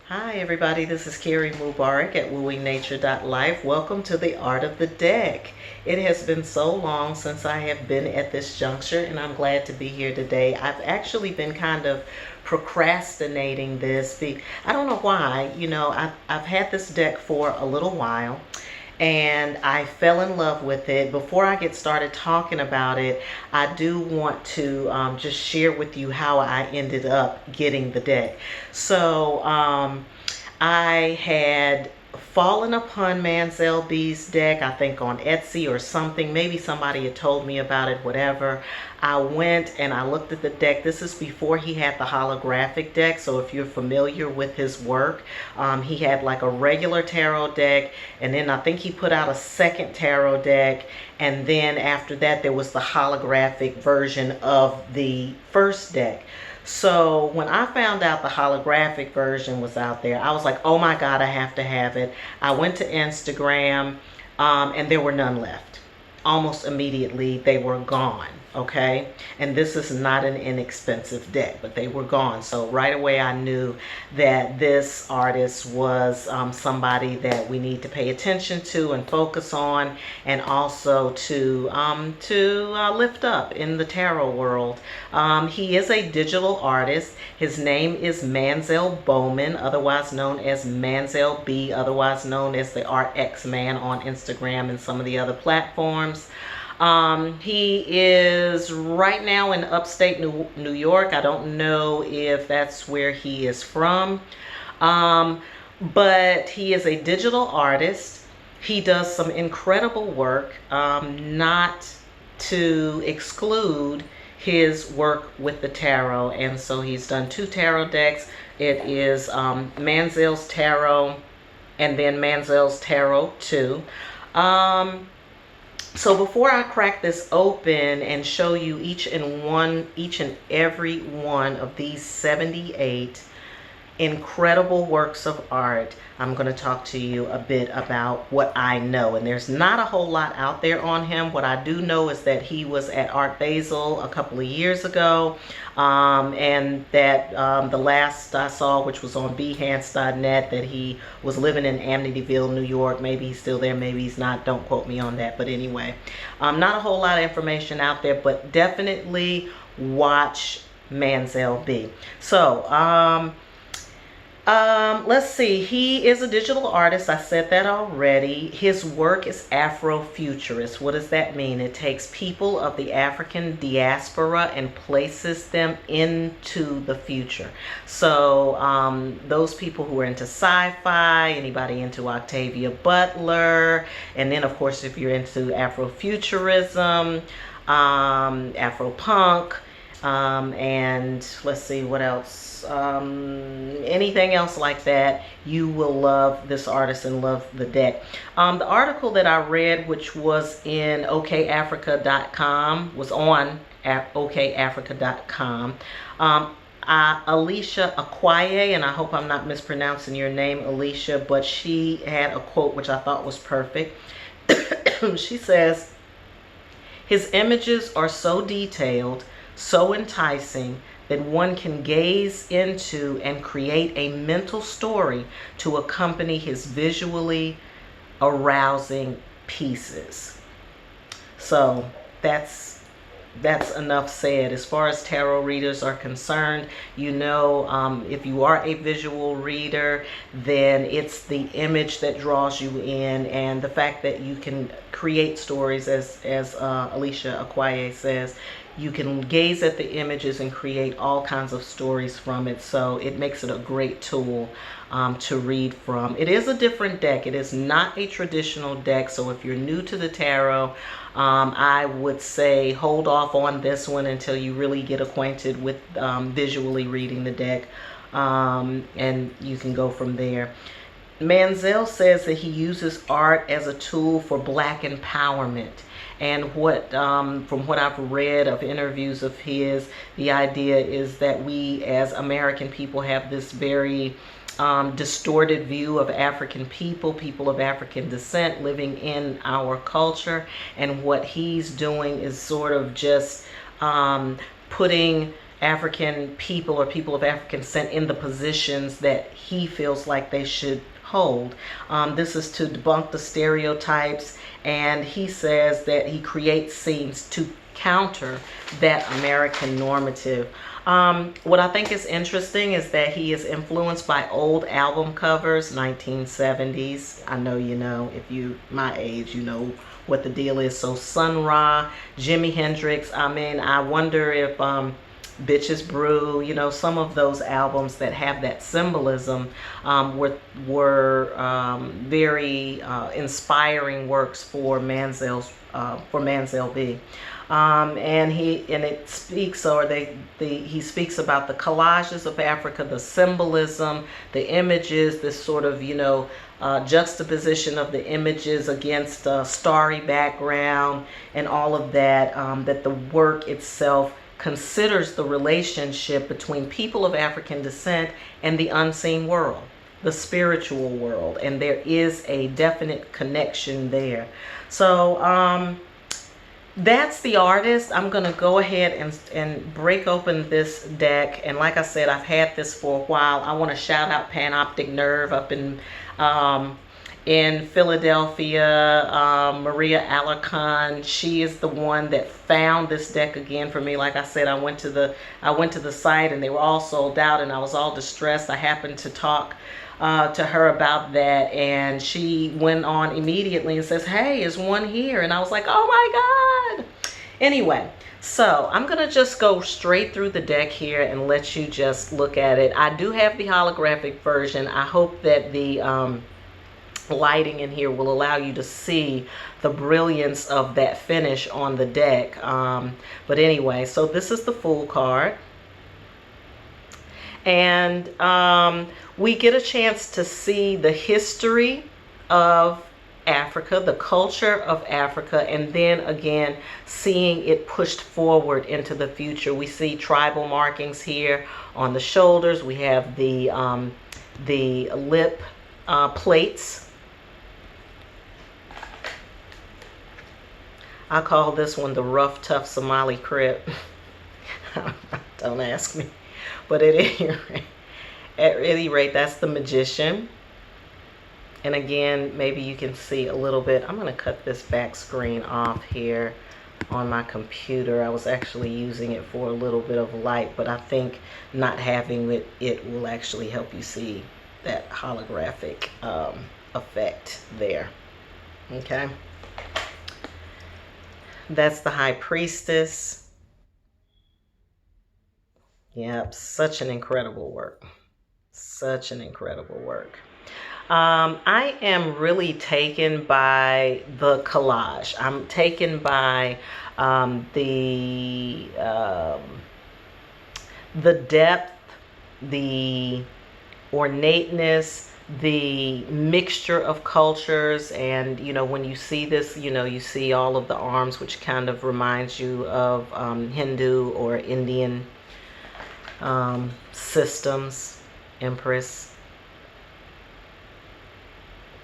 Hi everybody, this is Carrie Mubarak at wooing-nature.life. Welcome to the Art of the Deck. It has been so long since I have been at this juncture and I'm glad to be here today. I've actually been kind of procrastinating this. I don't know why, I've had this deck for a little while and I fell in love with it. Before I get started talking about it, I do want to just share with you how I ended up getting the deck. So I had fallen upon Manzel B's deck, I think on Etsy or something. Maybe somebody had told me about it, whatever. I went and I looked at the deck. This is before he had the holographic deck, so if you're familiar with his work, he had like a regular tarot deck, and then I think he put out a second tarot deck, and then after that there was the holographic version of the first deck. So when I found out the holographic version was out there, I was like, oh my God, I have to have it. I went to Instagram and there were none left. Almost immediately they were gone. Okay, and this is not an inexpensive deck, but they were gone. So right away I knew that this artist was somebody that we need to pay attention to and focus on, and also to lift up in the tarot world. He is a digital artist. His name is Manzel Bowman, otherwise known as Manzel B, otherwise known as the Art X Man on Instagram and some of the other platforms. He is right now in upstate New York. I don't know if that's where he is from, but he is a digital artist. He does some incredible work, not to exclude his work with the tarot. And so he's done 2 tarot decks. It is Manzel's Tarot and then Manzel's Tarot 2. So before I crack this open and show you each and every one of these 78 incredible works of art, I'm going to talk to you a bit about what I know. And there's not a whole lot out there on him. What I do know is that he was at Art Basel a couple of years ago, and that the last I saw, which was on behance.net, that he was living in Amityville, New York. Maybe he's still there, maybe he's not. Don't quote me on that. But anyway, not a whole lot of information out there, but definitely watch Manzel B. So, let's see. He is a digital artist. I said that already. His work is afro-futurist. What does that mean? It takes people of the African diaspora and places them into the future. So those people who are into sci-fi, anybody into Octavia Butler, and then of course if you're into afro-futurism, afro-punk, and let's see what else, anything else like that, you will love this artist and love the deck. The article that I read, which was in okafrica.com, was on okafrica.com. Alicia Akwaye, and I hope I'm not mispronouncing your name, Alicia, but she had a quote which I thought was perfect. She says, "His images are so detailed, so enticing, that one can gaze into and create a mental story to accompany his visually arousing pieces." So that's enough said. As far as tarot readers are concerned, if you are a visual reader, then it's the image that draws you in, and the fact that you can create stories, as Alicia Akwaye says, you can gaze at the images and create all kinds of stories from it. So it makes it a great tool to read from. It is a different deck. It is not a traditional deck. So if you're new to the tarot, I would say hold off on this one until you really get acquainted with visually reading the deck, and you can go from there. Manzel says that he uses art as a tool for Black empowerment. And from what I've read of interviews of his, the idea is that we as American people have this very distorted view of African people of African descent living in our culture. And what he's doing is sort of just putting African people or people of African descent in the positions that he feels like they should hold. This is to debunk the stereotypes, and he says that he creates scenes to counter that American normative. What I think is interesting is that he is influenced by old album covers, 1970s. I know you know, if you my age, you know what the deal is. So Sun Ra, Jimi Hendrix. I mean, I wonder if Bitches Brew, you know, some of those albums that have that symbolism were very inspiring works for Manzel B. And it speaks, or he speaks about the collages of Africa, the symbolism, the images, this sort of, you know, juxtaposition of the images against a starry background and all of that, that the work itself considers the relationship between people of African descent and the unseen world, the spiritual world, and there is a definite connection there. So that's the artist. I'm going to go ahead and break open this deck. And like I said, I've had this for a while. I want to shout out Panoptic Nerve up in Philadelphia, Maria Alarcon. She is the one that found this deck again for me. Like I said, I went to the site and they were all sold out, and I was all distressed. I happened to talk to her about that, and she went on immediately and says, "Hey, is one here?" And I was like, "Oh my God!" Anyway, so I'm gonna just go straight through the deck here and let you just look at it. I do have the holographic version. I hope that the lighting in here will allow you to see the brilliance of that finish on the deck. But anyway, so this is the Fool card. And we get a chance to see the history of Africa, the culture of Africa, and then again seeing it pushed forward into the future. We see tribal markings here on the shoulders. We have the lip plates. I call this one the rough, tough Somali Crip. Don't ask me. But at any rate, that's the Magician. And again, maybe you can see a little bit. I'm going to cut this back screen off here on my computer. I was actually using it for a little bit of light, but I think not having it will actually help you see that holographic effect there. Okay. That's the High Priestess. Yep, such an incredible work. Such an incredible work. I am really taken by the collage. I'm taken by the depth, the ornateness, the mixture of cultures. And you know, when you see this, you know, you see all of the arms, which kind of reminds you of Hindu or Indian systems, Empress.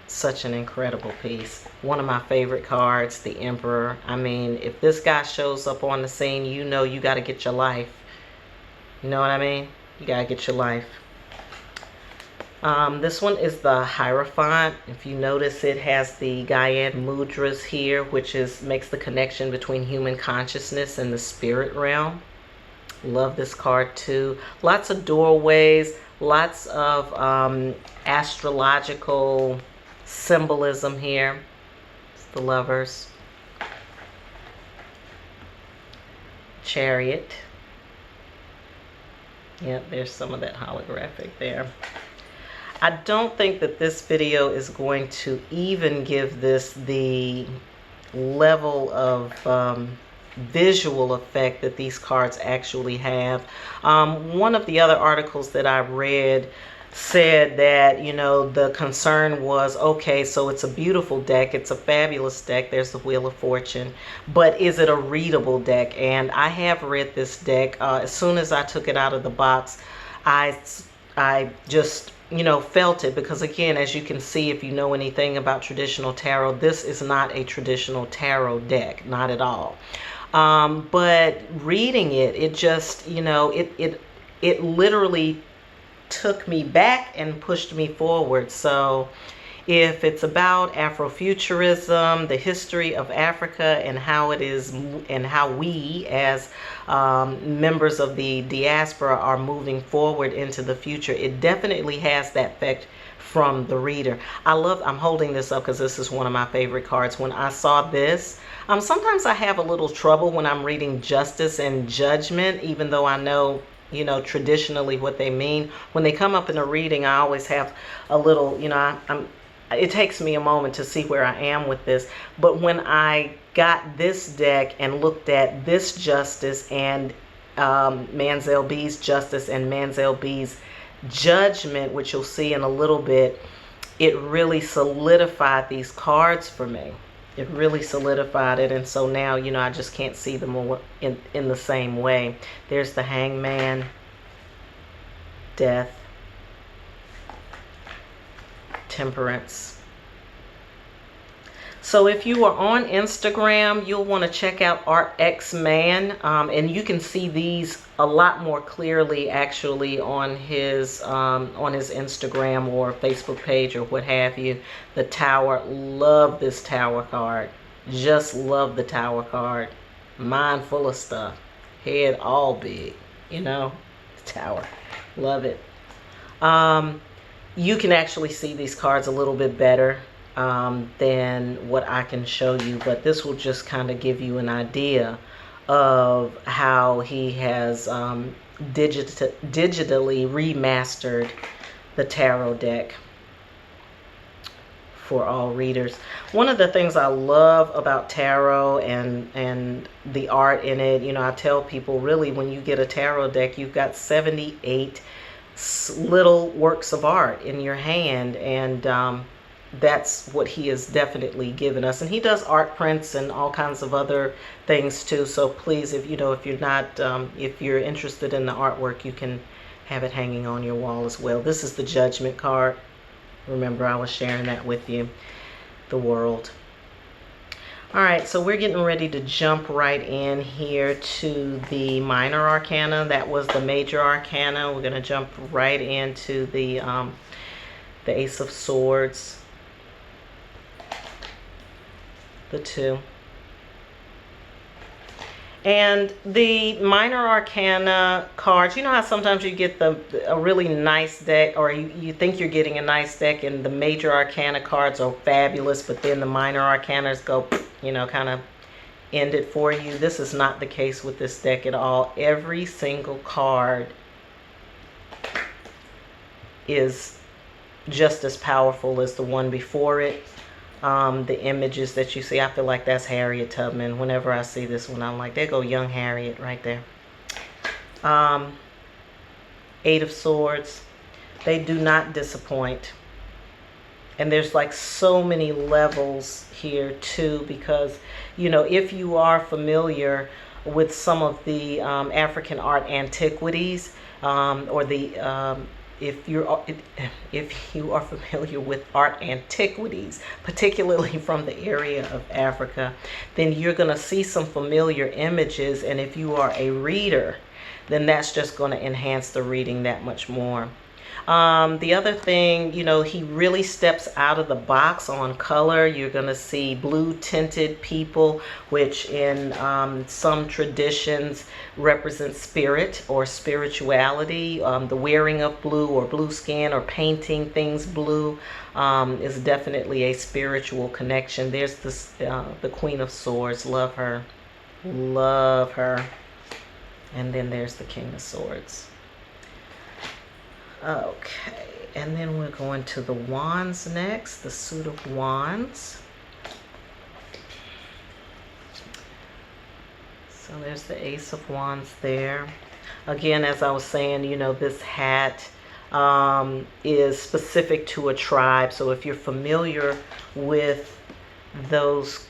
Such an incredible piece. One of my favorite cards, the Emperor. I mean, if this guy shows up on the scene, you know you got to get your life. You know what I mean? You got to get your life. This one is the Hierophant. If you notice, it has the Gayed Mudras here, which makes the connection between human consciousness and the spirit realm. Love this card too. Lots of doorways, lots of astrological symbolism here. It's the Lovers. Chariot. Yep, there's some of that holographic there. I don't think that this video is going to even give this the level of visual effect that these cards actually have. One of the other articles that I read said that, you know, the concern was, okay, so it's a beautiful deck, it's a fabulous deck, there's the Wheel of Fortune, but is it a readable deck? And I have read this deck. As soon as I took it out of the box, I just, you know, felt it, because again, as you can see, if you know anything about traditional tarot, this is not a traditional tarot deck, not at all. But reading it, it just, it literally took me back and pushed me forward. So if it's about afrofuturism, the history of Africa, and how it is, and how we as members of the diaspora are moving forward into the future, it definitely has that effect from the reader. I'm holding this up because this is one of my favorite cards. When I saw this, sometimes I have a little trouble when I'm reading justice and judgment, even though I know, traditionally what they mean. When they come up in a reading, I always have a little, it takes me a moment to see where I am with this. But when I got this deck and looked at this justice and Manzel B's justice and Manzel B's judgment, which you'll see in a little bit, it really solidified these cards for me. It really solidified it. And so now, I just can't see them in the same way. There's the Hangman, Death, Temperance. So if you are on Instagram, you'll want to check out ArtXman, and you can see these a lot more clearly actually on his Instagram or Facebook page or what have you. The Tower, love this Tower card. Just love the Tower card. Mind full of stuff. Head all big, the Tower. Love it. You can actually see these cards a little bit better than what I can show you, but this will just kind of give you an idea of how he has digitally remastered the tarot deck for all readers. One of the things I love about tarot and the art in it, I tell people, really, when you get a tarot deck, you've got 78 little works of art in your hand, and that's what he has definitely given us. And he does art prints and all kinds of other things too. So please, if you're not, if you're interested in the artwork, you can have it hanging on your wall as well. This is the Judgment card. Remember, I was sharing that with you. The World. All right, so we're getting ready to jump right in here to the Minor Arcana. That was the Major Arcana. We're going to jump right into the Ace of Swords. The 2. And the Minor Arcana cards, you know how sometimes you get a really nice deck, or you think you're getting a nice deck, and the Major Arcana cards are fabulous, but then the Minor Arcanas go, kind of end it for you. This is not the case with this deck at all. Every single card is just as powerful as the one before it. The images that you see, I feel like that's Harriet Tubman. Whenever I see this one, I'm like, there go young Harriet right there. 8 of Swords. They do not disappoint. And there's like so many levels here too, because, if you are familiar with some of the African art antiquities, or the if you are familiar with art antiquities, particularly from the area of Africa, then you're going to see some familiar images. And if you are a reader, then that's just going to enhance the reading that much more. The other thing, he really steps out of the box on color. You're going to see blue tinted people, which in some traditions represent spirit or spirituality. The wearing of blue or blue skin or painting things blue is definitely a spiritual connection. There's this, the Queen of Swords. Love her. Love her. And then there's the King of Swords. Okay, and then we're going to the Wands next, the Suit of Wands. So there's the Ace of Wands there. Again, as I was saying, this hat is specific to a tribe. So if you're familiar with those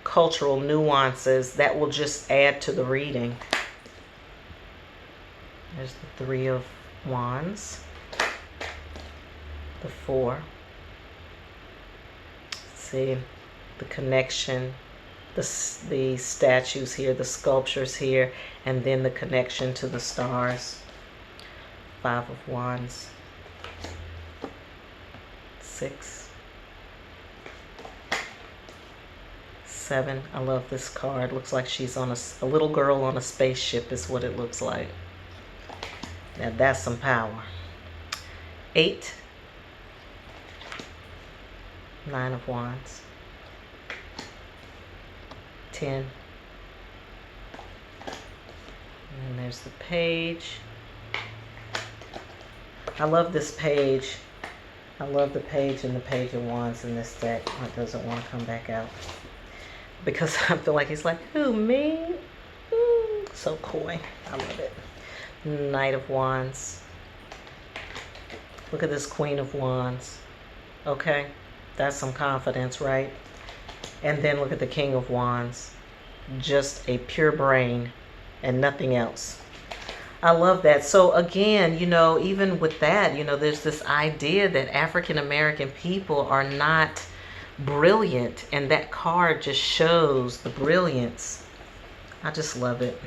cultural nuances, that will just add to the reading. There's the 3 of Wands, the 4. See the connection the statues here, the sculptures here, and then the connection to the stars. 5 of Wands. 6. 7. I love this card. Looks like she's on a little girl on a spaceship is what it looks like. Now that's some power. 8. 9 of Wands. 10. And there's the page. I love this page. I love the page and the Page of Wands in this deck. It doesn't want to come back out. Because I feel like he's like, who, me? So coy. I love it. Knight of Wands. Look at this Queen of Wands. Okay. That's some confidence, right? And then look at the King of Wands. Just a pure brain and nothing else. I love that. So again, you know, even with that, you know, there's this idea that African American people are not brilliant, and that card just shows the brilliance. I just love it.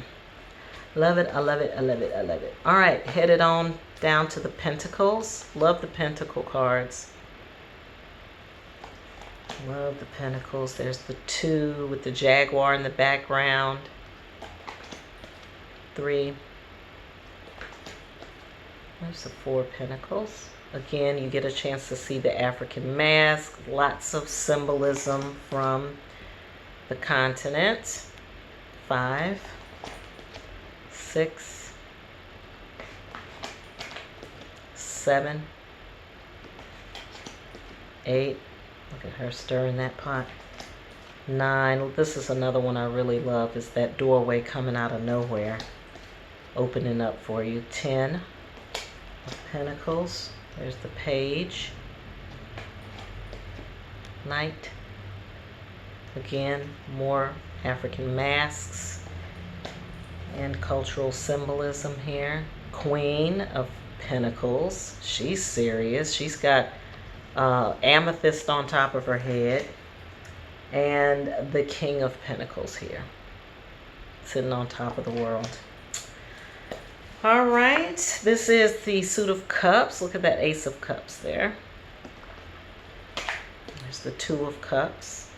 Love it. I love it. I love it. I love it. All right, headed on down to the Pentacles. Love the Pentacle cards. Love the Pentacles. There's the 2 with the Jaguar in the background. 3. There's the 4 of Pentacles. Again, you get a chance to see the African mask. Lots of symbolism from the continent. 5. 6. 7. 8. Look at her stirring that pot. 9. This is another one I really love. Is that doorway coming out of nowhere, opening up for you. 10 of Pentacles. There's the Page. Knight. Again, more African masks and cultural symbolism here. Queen of Pentacles. She's serious. She's got amethyst on top of her head. And the King of Pentacles here, sitting on top of the world. All right, this is the Suit of Cups. Look at that Ace of Cups there. There's the 2 of Cups.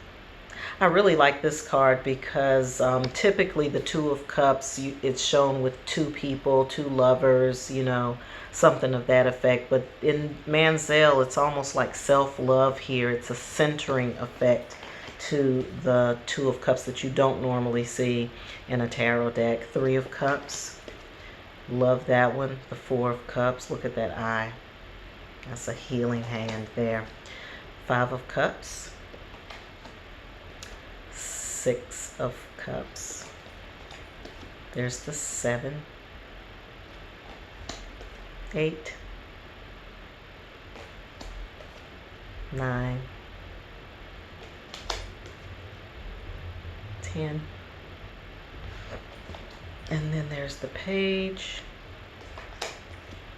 I really like this card because typically the 2 of Cups, it's shown with 2 people, 2 lovers, you know, something of that effect. But in Manzel, it's almost like self-love here. It's a centering effect to the 2 of Cups that you don't normally see in a tarot deck. 3 of Cups. Love that one. The 4 of Cups. Look at that eye. That's a healing hand there. 5 of Cups. 6 of Cups. There's the 7. 8. 9. 10. And then there's the Page,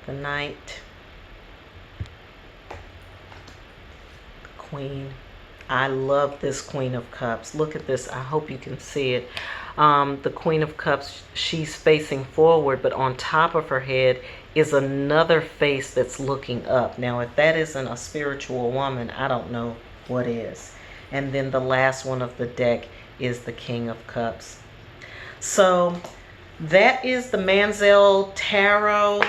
the Knight, the Queen. I love this Queen of Cups. Look at this. I hope you can see it. The Queen of Cups, she's facing forward, but on top of her head is another face that's looking up. Now, if that isn't a spiritual woman, I don't know what is. And then the last one of the deck is the King of Cups. So that is the Manzel Tarot.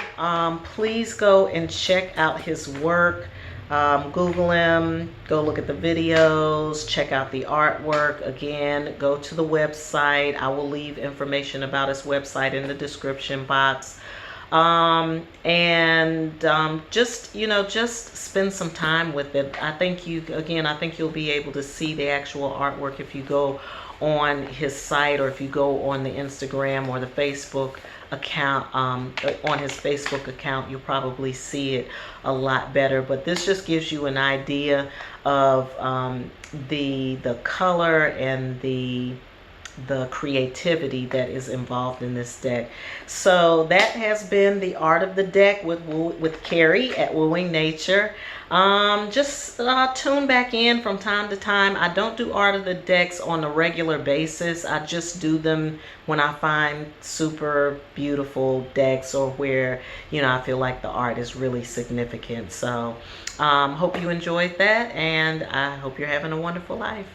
Please go and check out his work. Google him, go look at the videos, check out the artwork. Again, go to the website. I will leave information about his website in the description box. Just, you know, just spend some time with it. I think you'll be able to see the actual artwork if you go on his site, or if you go on the Instagram or the Facebook account. On his Facebook account, you'll probably see it a lot better. But this just gives you an idea of the color and the the creativity that is involved in this deck. So that has been the art of the deck with Carrie at Wooing Nature. Just tune back in from time to time. I don't do art of the decks on a regular basis. I just do them when I find super beautiful decks, or where, you know, I feel like the art is really significant. So hope you enjoyed that, and I hope you're having a wonderful life.